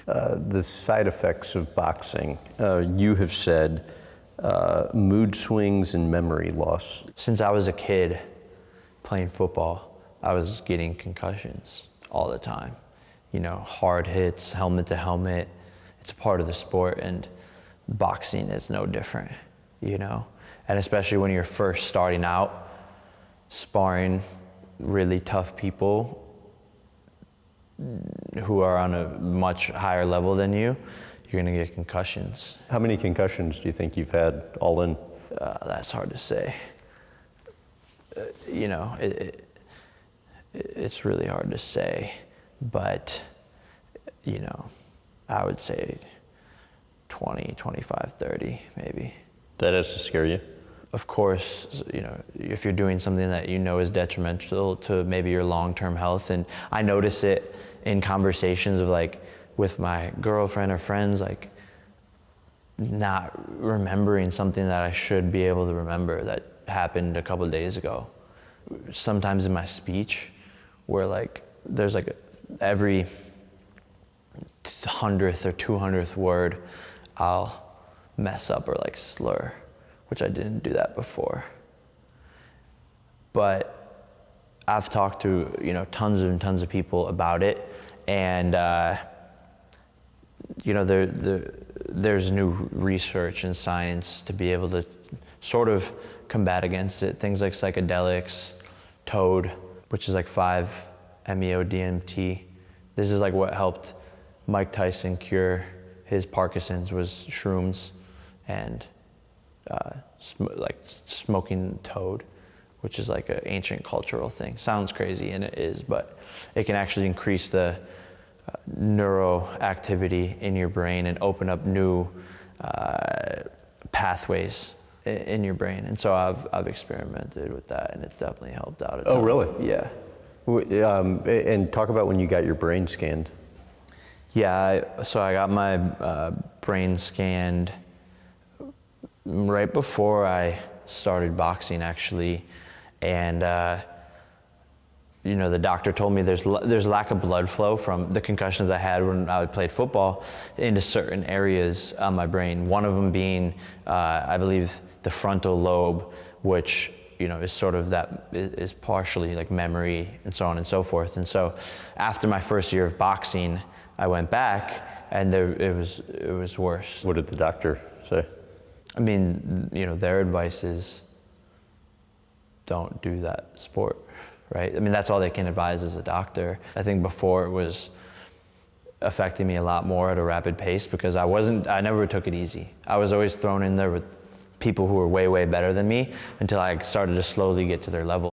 The side effects of boxing. You have said mood swings and memory loss. Since I was a kid playing football, I was getting concussions all the time. You know, hard hits, helmet to helmet. It's a part of the sport, and boxing is no different, you know? And especially when you're first starting out, sparring really tough people who are on a much higher level than you, you're gonna get concussions. How many concussions do you think you've had all in? That's hard to say. You know, it's really hard to say, but, you know, I would say 20, 25, 30 maybe. That has to scare you? Of course, you know, if you're doing something that you know is detrimental to maybe your long-term health, and I notice it in conversations of like with my girlfriend or friends, like not remembering something that I should be able to remember that happened a couple of days ago. Sometimes in my speech, where like there's like every 100th or 200th word, I'll mess up or like slur, which I didn't do that before. But I've talked to, you know, tons and tons of people about it, and you know, there's new research and science to be able to sort of combat against it. Things like psychedelics, toad, which is like 5-MeO-DMT. This is like what helped Mike Tyson cure his Parkinson's, was shrooms and like smoking toad, which is like an ancient cultural thing. Sounds crazy, and it is, but it can actually increase the neuroactivity in your brain and open up new pathways in your brain. And so I've experimented with that, and it's definitely helped out a ton. Oh, really? Yeah. And talk about when you got your brain scanned. Yeah, so I got my brain scanned right before I started boxing, actually, and you know, the doctor told me there's lack of blood flow from the concussions I had when I played football into certain areas on my brain. One of them being, I believe, the frontal lobe, which, you know, is sort of that is partially like memory and so on and so forth. And so after my first year of boxing, I went back, and it was worse. What did the doctor say? I mean, you know, their advice is don't do that sport, right? I mean, that's all they can advise as a doctor. I think before it was affecting me a lot more at a rapid pace because I never took it easy. I was always thrown in there with people who were way, way better than me until I started to slowly get to their level.